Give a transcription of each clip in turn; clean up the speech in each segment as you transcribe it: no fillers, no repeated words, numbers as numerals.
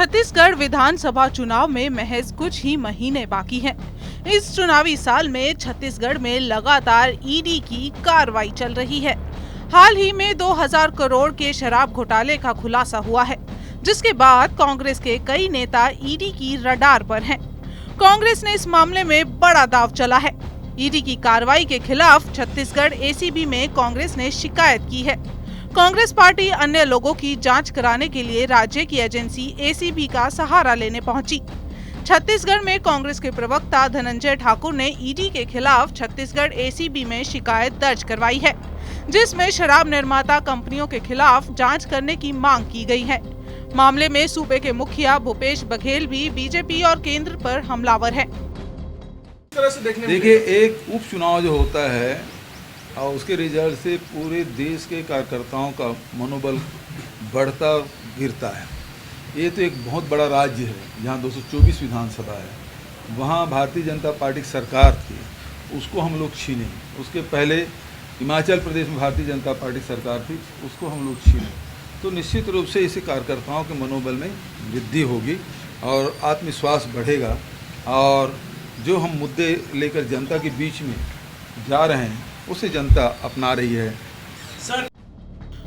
छत्तीसगढ़ विधानसभा चुनाव में महज कुछ ही महीने बाकी हैं। इस चुनावी साल में छत्तीसगढ़ में लगातार ईडी की कार्रवाई चल रही है। हाल ही में 2000 करोड़ के शराब घोटाले का खुलासा हुआ है, जिसके बाद कांग्रेस के कई नेता ईडी की रडार पर हैं। कांग्रेस ने इस मामले में बड़ा दांव चला है। ईडी की कार्रवाई के खिलाफ छत्तीसगढ़ एसीबी में कांग्रेस ने शिकायत की है। कांग्रेस पार्टी अन्य लोगों की जांच कराने के लिए राज्य की एजेंसी एसीबी का सहारा लेने पहुंची। छत्तीसगढ़ में कांग्रेस के प्रवक्ता धनंजय ठाकुर ने ईडी के खिलाफ छत्तीसगढ़ एसीबी में शिकायत दर्ज करवाई है, जिसमें शराब निर्माता कंपनियों के खिलाफ जांच करने की मांग की गई है। मामले में सूबे के मुखिया भूपेश बघेल भी बीजेपी और केंद्र पर हमलावर हैं। देखिए, एक उपचुनाव जो होता है और उसके रिजल्ट से पूरे देश के कार्यकर्ताओं का मनोबल बढ़ता गिरता है। ये तो एक बहुत बड़ा राज्य है जहाँ 224 विधानसभा है। वहाँ भारतीय जनता पार्टी की सरकार थी, उसको हम लोग छीने। उसके पहले हिमाचल प्रदेश में भारतीय जनता पार्टी सरकार थी, उसको हम लोग छीने। तो निश्चित रूप से इससे कार्यकर्ताओं के मनोबल में वृद्धि होगी और आत्मविश्वास बढ़ेगा और जो हम मुद्दे लेकर जनता के बीच में जा रहे हैं उसे जनता अपना रही है।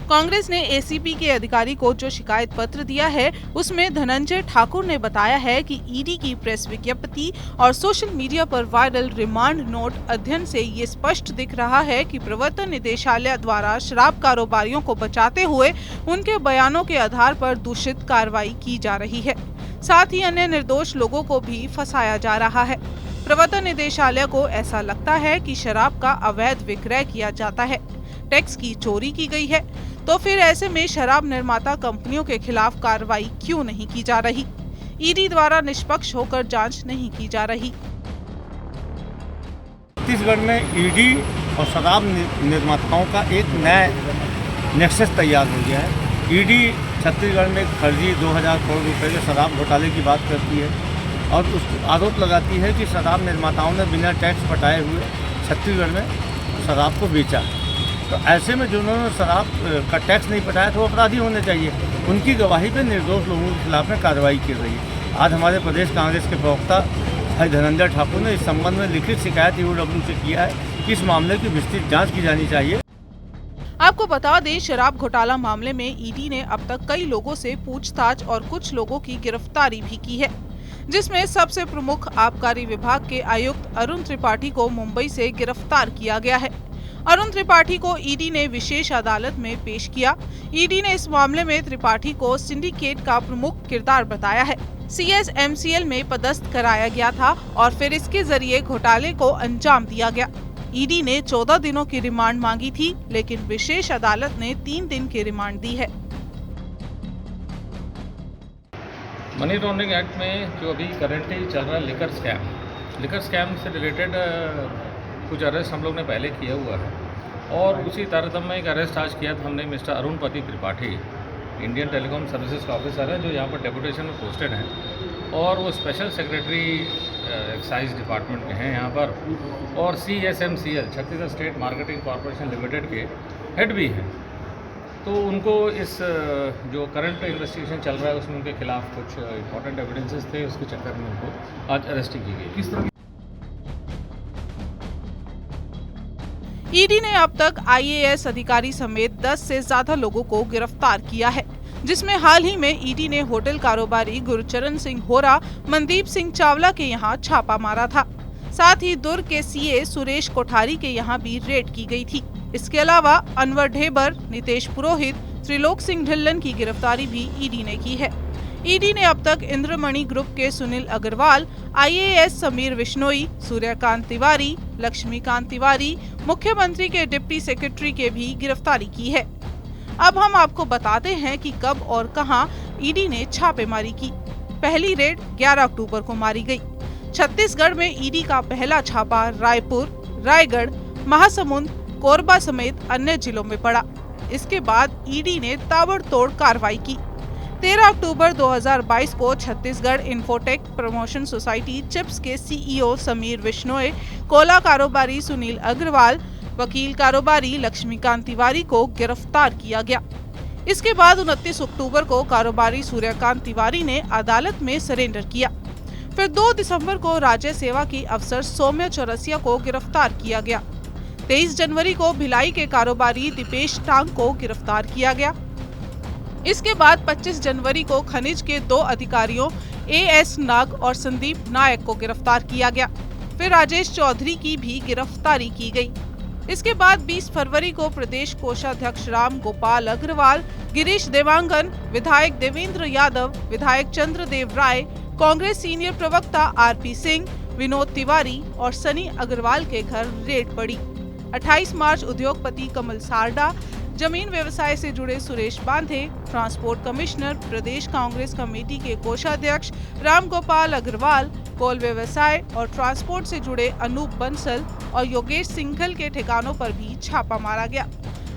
कांग्रेस ने एसीबी के अधिकारी को जो शिकायत पत्र दिया है, उसमें धनंजय ठाकुर ने बताया है कि ईडी की प्रेस विज्ञप्ति और सोशल मीडिया पर वायरल रिमांड नोट अध्ययन से ये स्पष्ट दिख रहा है कि प्रवर्तन निदेशालय द्वारा शराब कारोबारियों को बचाते हुए उनके बयानों के आधार पर दूषित कार्रवाई की जा रही है। साथ ही अन्य निर्दोष लोगों को भी फंसाया जा रहा है। प्रवर्तन निदेशालय को ऐसा लगता है कि शराब का अवैध विक्रय किया जाता है, टैक्स की चोरी की गई है, तो फिर ऐसे में शराब निर्माता कंपनियों के खिलाफ कार्रवाई क्यों नहीं की जा रही? ईडी द्वारा निष्पक्ष होकर जांच नहीं की जा रही। छत्तीसगढ़ में ईडी और शराब निर्माताओं का एक नया नेक्सस तैयार हो गया है। ईडी छत्तीसगढ़ में फर्जी 2000 करोड़ रुपए के शराब घोटाले की बात करती है और उस आरोप लगाती है कि शराब निर्माताओं ने बिना टैक्स पटाए हुए छत्तीसगढ़ में शराब को बेचा है। तो ऐसे में जिन्होंने शराब का टैक्स नहीं पटाया तो वो अपराधी होने चाहिए। उनकी गवाही पे निर्दोष लोगों के खिलाफ में कार्रवाई की रही है। आज हमारे प्रदेश कांग्रेस के प्रवक्ता भाई धनंजय ठाकुर ने इस संबंध में लिखित शिकायत ईओडब्ल्यू से किया है कि इस मामले की विस्तृत जाँच की जानी चाहिए। आपको बता दें, शराब घोटाला मामले में ईडी ने अब तक कई लोगों से पूछताछ और कुछ लोगों की गिरफ्तारी भी की है, जिसमें सबसे प्रमुख आबकारी विभाग के आयुक्त अरुण त्रिपाठी को मुंबई से गिरफ्तार किया गया है। अरुण त्रिपाठी को ईडी ने विशेष अदालत में पेश किया। ईडी ने इस मामले में त्रिपाठी को सिंडिकेट का प्रमुख किरदार बताया है। सीएसएमसीएल में पदस्थ कराया गया था और फिर इसके जरिए घोटाले को अंजाम दिया गया। ईडी ने 14 दिनों की रिमांड मांगी थी, लेकिन विशेष अदालत ने 3 दिन की रिमांड दी है। मनी लॉन्ड्रिंग एक्ट में जो अभी करंटली चल रहा है लिकर स्कैम से रिलेटेड कुछ अरेस्ट हम लोग ने पहले किया हुआ है और उसी तारतम्य में एक अरेस्ट आज किया था हमने mister Arunpati Tripathi, Indian telecom services का ऑफिसर है जो यहाँ पर डेपुटेशन में पोस्टेड हैं और वो स्पेशल सेक्रेटरी एक्साइज डिपार्टमेंट के हैं यहाँ पर और CSMCL Chhattisgarh state marketing corporation limited के हेड भी हैं। तो उनको इस जो करंट इन्वेस्टिगेशन चल रहा है उसमें उनके खिलाफ कुछ इंपॉर्टेंट एविडेंसेस थे, उसके चक्कर में उनको आज अरेस्ट की गई। किस तरह ईडी ने अब तक IAS अधिकारी समेत 10 से ज्यादा लोगों को गिरफ्तार किया है, जिसमें हाल ही में ईडी ने होटल कारोबारी गुरचरण सिंह होरा, मनदीप सिंह चावला के यहां छापा मारा था। साथ ही दुर्ग के सीए सुरेश कोठारी के यहां भी रेड की गई थी। इसके अलावा अनवर ढेबर, नितेश पुरोहित, त्रिलोक सिंह ढिल्लन की गिरफ्तारी भी ईडी ने की है। ईडी ने अब तक इंद्रमणि ग्रुप के सुनील अग्रवाल, IAS समीर विश्नोई, सूर्यकांत तिवारी, लक्ष्मीकांत तिवारी, मुख्यमंत्री के डिप्टी सेक्रेटरी के भी गिरफ्तारी की है। अब हम आपको बताते हैं कि कब और कहां ईडी ने छापेमारी की। पहली रेड 11 अक्टूबर को मारी गई। छत्तीसगढ़ में ईडी का पहला छापा रायपुर, रायगढ़, महासमुंद, कोरबा समेत अन्य जिलों में पड़ा। इसके बाद ईडी ने ताबड़तोड़ कार्रवाई की। 13 अक्टूबर 2022 को Chhattisgarh infotech promotion society chips के CEO समीर विश्नोई, कोला कारोबारी सुनील अग्रवाल, वकील कारोबारी लक्ष्मीकांत तिवारी को गिरफ्तार किया गया। इसके बाद 29 अक्टूबर को कारोबारी सूर्यकांत तिवारी ने अदालत में सरेंडर किया। फिर 2 दिसंबर को राज्य सेवा की अफसर सौम्या चौरसिया को गिरफ्तार किया गया। 23 जनवरी को भिलाई के कारोबारी दीपेश टांग को गिरफ्तार किया गया। इसके बाद 25 जनवरी को खनिज के 2 अधिकारियों AS नाग और संदीप नायक को गिरफ्तार किया गया। फिर राजेश चौधरी की भी गिरफ्तारी की गई। इसके बाद 20 फरवरी को प्रदेश कोषाध्यक्ष राम गोपाल अग्रवाल, गिरीश देवांगन, विधायक देवेंद्र यादव, विधायक चंद्रदेव राय, कांग्रेस सीनियर प्रवक्ता RP सिंह, विनोद तिवारी और सनी अग्रवाल के घर रेड पड़ी। 28 मार्च उद्योगपति कमल सारडा, जमीन व्यवसाय से जुड़े सुरेश बांधे, ट्रांसपोर्ट कमिश्नर, प्रदेश कांग्रेस कमेटी के कोषाध्यक्ष राम गोपाल अग्रवाल, कोल व्यवसाय और ट्रांसपोर्ट से जुड़े अनूप बंसल और योगेश सिंघल के ठिकानों पर भी छापा मारा गया।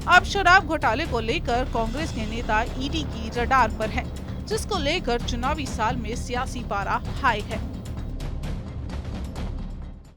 अब शराब घोटाले को लेकर कांग्रेस के नेता ED की रडार पर हैं, जिसको लेकर चुनावी साल में सियासी पारा हाई है।